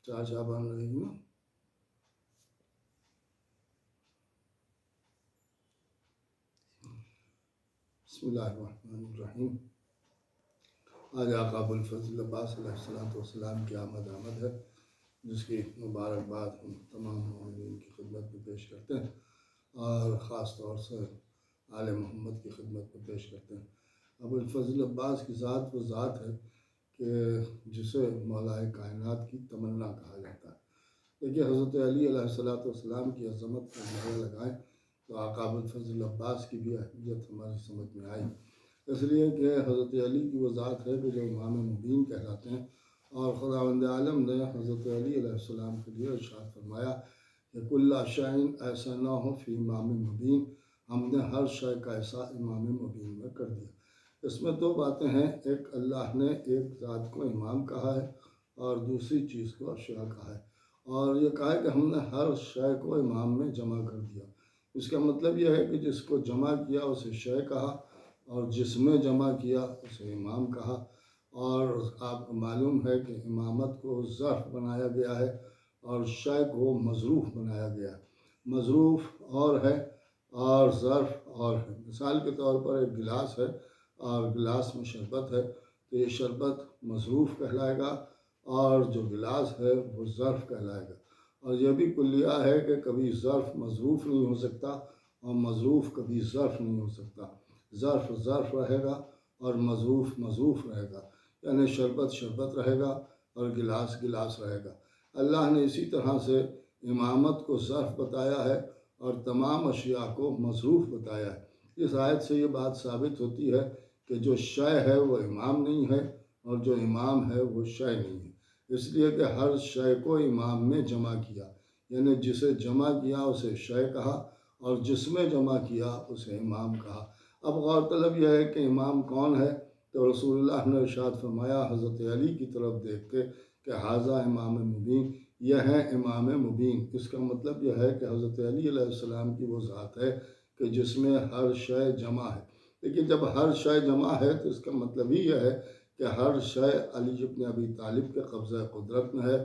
4 شعبان رہے گی نا۔ بسم اللہ الرحمن الرحیم۔ آج آقا ابوالفضل عباس علیہ السلام کی آمد ہے، جس کی مبارکباد ہم تمام مومنین کی خدمت میں پیش کرتے ہیں اور خاص طور سے آل محمد کی خدمت میں پیش کرتے ہیں۔ ابوالفضل عباس کی ذات وہ ذات ہے کہ جسے مولائے کائنات کی تمنا کہا جاتا ہے۔ دیکھیے حضرت علی علیہ السلام کی عظمت کا اندازہ لگائیں تو آقا ابوالفضل عباس کی بھی اہمیت ہماری سمجھ میں آئی، اس لیے کہ حضرت علی کی وہ ذات ہے کہ جو امام مبین کہلاتے ہیں، اور خداوند عالم نے حضرت علی علیہ السلام کے لیے ارشاد فرمایا کہ کل شیء ایسا نہ ہو فی امام مبین، ہم نے ہر شے کا ایسا امام مبین میں کر دیا۔ اس میں دو باتیں ہیں، ایک اللہ نے ایک ذات کو امام کہا ہے اور دوسری چیز کو اشیاء کہا ہے، اور یہ کہا ہے کہ ہم نے ہر شے کو امام میں جمع کر دیا۔ اس کا مطلب یہ ہے کہ جس کو جمع کیا اسے شے کہا، اور جس میں جمع کیا اسے امام کہا۔ اور آپ کو معلوم ہے کہ امامت کو ظرف بنایا گیا ہے اور شے کو مظروف بنایا گیا ہے۔ مظروف اور ہے اور ظرف اور ہے۔ مثال کے طور پر ایک گلاس ہے اور گلاس میں شربت ہے، تو یہ شربت مظروف کہلائے گا اور جو گلاس ہے وہ ظرف کہلائے گا۔ اور یہ بھی کلیہ ہے کہ کبھی ظرف مظروف نہیں ہو سکتا اور مظروف کبھی ظرف نہیں ہو سکتا۔ ظرف ظرف رہے گا اور مظروف مظروف رہے گا، یعنی شربت شربت رہے گا اور گلاس گلاس رہے گا۔ اللہ نے اسی طرح سے امامت کو ظرف بتایا ہے اور تمام اشیاء کو مظروف بتایا ہے۔ اس آیت سے یہ بات ثابت ہوتی ہے کہ جو شے ہے وہ امام نہیں ہے اور جو امام ہے وہ شے نہیں ہے، اس لیے کہ ہر شے کو امام نے جمع کیا، یعنی جسے جمع کیا اسے شے کہا اور جس میں جمع کیا اسے امام کہا۔ اب غور طلب یہ ہے کہ امام کون ہے، تو رسول اللہ نے ارشاد فرمایا حضرت علی کی طرف دیکھ کے کہ ھذا امام مبین، یہ ہے امام مبین۔ اس کا مطلب یہ ہے کہ حضرت علی علیہ السلام کی وہ ذات ہے کہ جس میں ہر شے جمع ہے۔ لیکن جب ہر شے جمع ہے تو اس کا مطلب ہی یہ ہے کہ ہر شے علی بن ابی طالب کے قبضہ قدرت میں ہے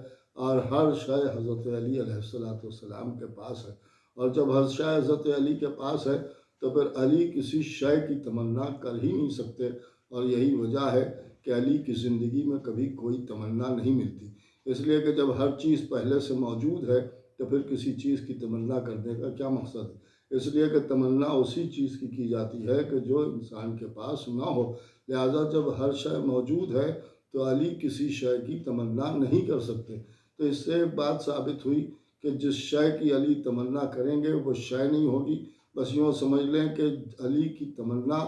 اور ہر شے حضرت علی علیہ السلام کے پاس ہے۔ اور جب ہر شے حضرت علی کے پاس ہے تو پھر علی کسی شے کی تمنا کر ہی نہیں سکتے، اور یہی وجہ ہے کہ علی کی زندگی میں کبھی کوئی تمنا نہیں ملتی، اس لیے کہ جب ہر چیز پہلے سے موجود ہے تو پھر کسی چیز کی تمنا کرنے کا کیا مقصد ہے۔ اس لیے کہ تمنا اسی چیز کی جاتی ہے کہ جو انسان کے پاس نہ ہو، لہٰذا جب ہر شے موجود ہے تو علی کسی شے کی تمنا نہیں کر سکتے۔ تو اس سے ایک بات ثابت ہوئی کہ جس شے کی علی تمنا کریں گے وہ شے نہیں ہوگی۔ بس یوں سمجھ لیں کہ علی کی تمنا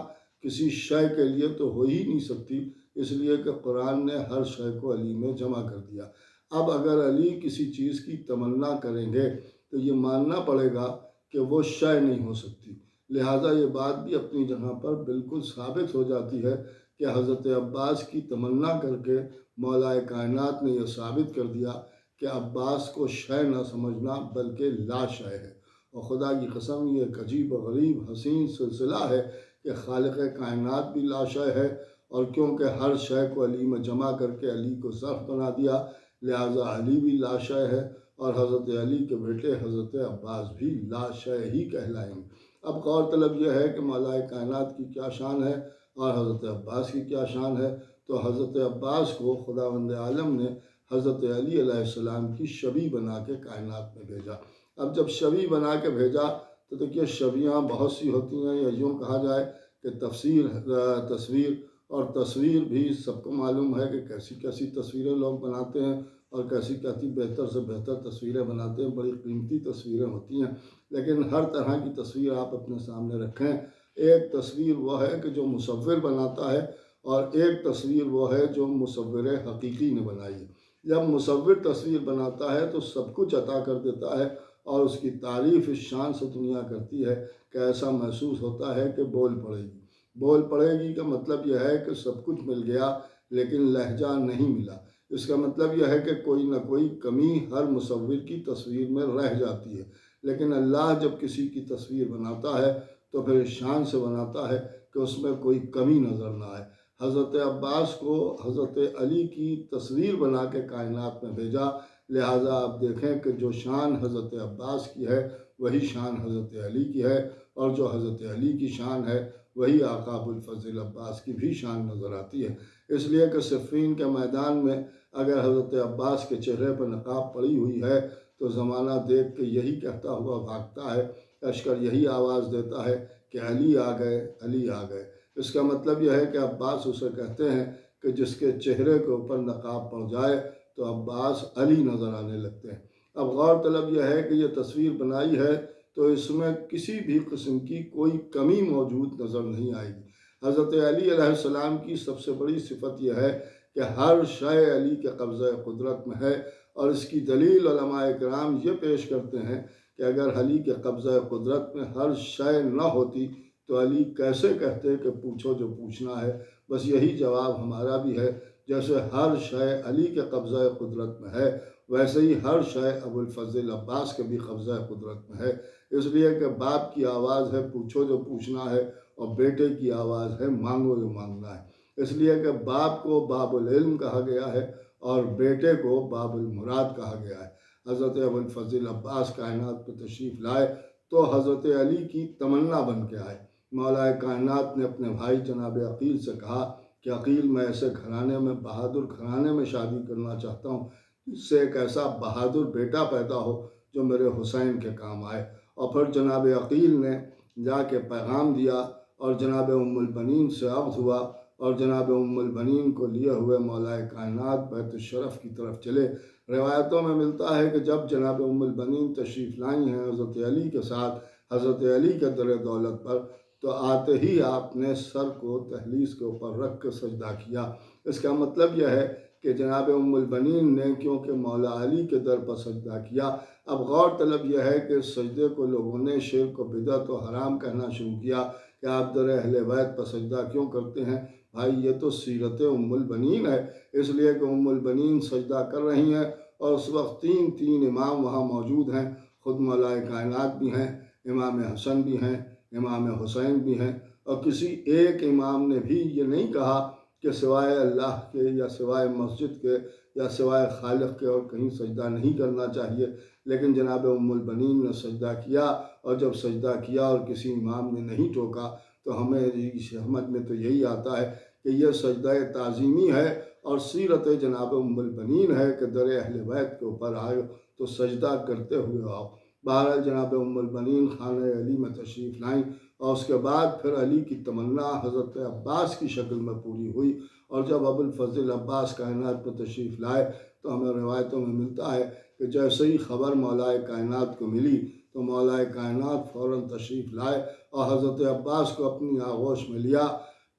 کسی شے کے لیے تو ہو ہی نہیں سکتی، اس لیے کہ قرآن نے ہر شے کو علی میں جمع کر دیا۔ اب اگر علی کسی چیز کی تمنا کریں گے تو یہ ماننا پڑے گا کہ وہ شے نہیں ہو سکتی، لہٰذا یہ بات بھی اپنی جگہ پر بالکل ثابت ہو جاتی ہے کہ حضرت عباس کی تمنا کر کے مولائے کائنات نے یہ ثابت کر دیا کہ عباس کو شے نہ سمجھنا بلکہ لا شے ہے۔ اور خدا کی قسم یہ ایک عجیب و غریب حسین سلسلہ ہے کہ خالق کائنات بھی لا شے ہے، اور کیونکہ ہر شے کو علی میں جمع کر کے علی کو ظرف بنا دیا، لہٰذا علی بھی لا شے ہے اور حضرت علی کے بیٹے حضرت عباس بھی لا شے ہی کہلائیں گے۔ اب غور طلب یہ ہے کہ مولائے کائنات کی کیا شان ہے اور حضرت عباس کی کیا شان ہے۔ تو حضرت عباس کو خداوند عالم نے حضرت علی علیہ السلام کی شبیہ بنا کے کائنات میں بھیجا۔ اب جب شبیہ بنا کے بھیجا تو دیکھیے شبیہاں بہت سی ہوتی ہیں، یا یوں کہا جائے کہ تصویر اور تصویر بھی سب کو معلوم ہے کہ کیسی کیسی تصویریں لوگ بناتے ہیں اور کیسی کیسی بہتر سے بہتر تصویریں بناتے ہیں، بڑی قیمتی تصویریں ہوتی ہیں۔ لیکن ہر طرح کی تصویر آپ اپنے سامنے رکھیں، ایک تصویر وہ ہے کہ جو مصور بناتا ہے اور ایک تصویر وہ ہے جو مصور حقیقی نے بنائی ہے۔ جب مصور تصویر بناتا ہے تو سب کچھ عطا کر دیتا ہے اور اس کی تعریف اس شان سے دنیا کرتی ہے کہ ایسا محسوس ہوتا ہے کہ بول پڑے گی۔ بول پڑے گی کا مطلب یہ ہے کہ سب کچھ مل گیا لیکن لہجہ نہیں ملا۔ اس کا مطلب یہ ہے کہ کوئی نہ کوئی کمی ہر مصور کی تصویر میں رہ جاتی ہے، لیکن اللہ جب کسی کی تصویر بناتا ہے تو پھر اس شان سے بناتا ہے کہ اس میں کوئی کمی نظر نہ آئے۔ حضرت عباس کو حضرت علی کی تصویر بنا کے کائنات میں بھیجا، لہٰذا آپ دیکھیں کہ جو شان حضرت عباس کی ہے وہی شان حضرت علی کی ہے، اور جو حضرت علی کی شان ہے وہی آقا ابوالفضل عباس کی بھی شان نظر آتی ہے۔ اس لیے کہ صفین کے میدان میں اگر حضرت عباس کے چہرے پر نقاب پڑی ہوئی ہے تو زمانہ دیکھ کے یہی کہتا ہوا بھاگتا ہے، لشکر یہی آواز دیتا ہے کہ علی آ گئے، علی آ گئے۔ اس کا مطلب یہ ہے کہ عباس اسے کہتے ہیں کہ جس کے چہرے کے اوپر نقاب پڑ جائے تو عباس علی نظر آنے لگتے ہیں۔ اب غور طلب یہ ہے کہ یہ تصویر بنائی ہے تو اس میں کسی بھی قسم کی کوئی کمی موجود نظر نہیں آئے گی۔ حضرت علی علیہ السلام کی سب سے بڑی صفت یہ ہے کہ ہر شے علی کے قبضہ قدرت میں ہے، اور اس کی دلیل علماء کرام یہ پیش کرتے ہیں کہ اگر علی کے قبضہ قدرت میں ہر شے نہ ہوتی تو علی کیسے کہتے کہ پوچھو جو پوچھنا ہے۔ بس یہی جواب ہمارا بھی ہے، جیسے ہر شے علی کے قبضہ قدرت میں ہے ویسے ہی ہر شے ابوالفضل عباس کے بھی قبضہ قدرت میں ہے۔ اس لیے کہ باپ کی آواز ہے پوچھو جو پوچھنا ہے، اور بیٹے کی آواز ہے مانگو جو مانگنا ہے۔ اس لیے کہ باپ کو باب العلم کہا گیا ہے اور بیٹے کو باب المراد کہا گیا ہے۔ حضرت ابوالفضل عباس کائنات پہ تشریف لائے تو حضرت علی کی تمنا بن کے آئے۔ مولا کائنات نے اپنے بھائی جناب عقیل سے کہا کہ عقیل میں ایسے گھرانے میں، بہادر گھرانے میں شادی کرنا چاہتا ہوں جس سے ایک ایسا بہادر بیٹا پیدا ہو جو میرے حسین کے کام آئے۔ اور پھر جناب عقیل نے جا کے پیغام دیا اور جناب ام البنین سے عقد ہوا، اور جناب ام البنین کو لیے ہوئے مولا کائنات بیت الشرف کی طرف چلے۔ روایتوں میں ملتا ہے کہ جب جناب ام البنین تشریف لائی ہیں حضرت علی کے ساتھ حضرت علی کے در دولت پر، تو آتے ہی آپ نے سر کو دہلیز کے اوپر رکھ کے سجدہ کیا۔ اس کا مطلب یہ ہے کہ جناب ام البنین نے کیونکہ مولا علی کے در پر سجدہ کیا۔ اب غور طلب یہ ہے کہ سجدے کو لوگوں نے شرک و بدعت و حرام کہنا شروع کیا کہ آپ در اہل بیت پر سجدہ کیوں کرتے ہیں؟ بھائی یہ تو سیرت ام البنین ہے، اس لیے کہ ام البنین سجدہ کر رہی ہیں اور اس وقت تین امام وہاں موجود ہیں، خود مولا کائنات بھی ہیں، امام حسن بھی ہیں، امام حسین بھی ہیں، اور کسی ایک امام نے بھی یہ نہیں کہا کہ سوائے اللہ کے یا سوائے مسجد کے یا سوائے خالق کے اور کہیں سجدہ نہیں کرنا چاہیے، لیکن جناب ام البنین نے سجدہ کیا، اور جب سجدہ کیا اور کسی امام نے نہیں ٹوکا تو ہمیں سمجھ میں تو یہی آتا ہے کہ یہ سجدہ تعظیمی ہے اور سیرت جناب ام البنین ہے کہ در اہل بیت کے اوپر آئے تو سجدہ کرتے ہوئے آؤ۔ بہرحال جناب ام البنین خانہ علی میں تشریف لائیں، اور اس کے بعد پھر علی کی تمنا حضرت عباس کی شکل میں پوری ہوئی، اور جب ابوالفضل عباس کائنات پر تشریف لائے تو ہمیں روایتوں میں ملتا ہے کہ جیسے ہی خبر مولا کائنات کو ملی تو مولا کائنات فوراً تشریف لائے اور حضرت عباس کو اپنی آغوش میں لیا،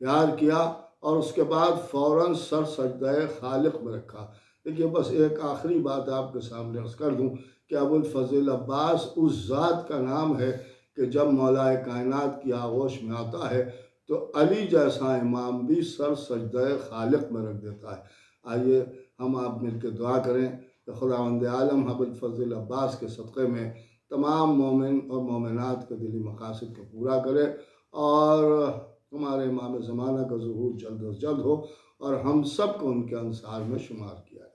پیار کیا، اور اس کے بعد فوراً سر سجدہ خالق میں رکھا۔ دیکھیے بس ایک آخری بات آپ کے سامنے عرض کر دوں کہ ابوالفضل عباس اس ذات کا نام ہے کہ جب مولا کائنات کی آغوش میں آتا ہے تو علی جیسا امام بھی سر سجدہ خالق میں رکھ دیتا ہے۔ آئیے ہم آپ مل کے دعا کریں کہ خداوند عالم ابوالفضل عباس کے صدقے میں تمام مومن اور مومنات کے دلی مقاصد کو پورا کرے، اور ہمارے امام زمانہ کا ظہور جلد از جلد ہو، اور ہم سب کو ان کے انصار میں شمار کیا جائے۔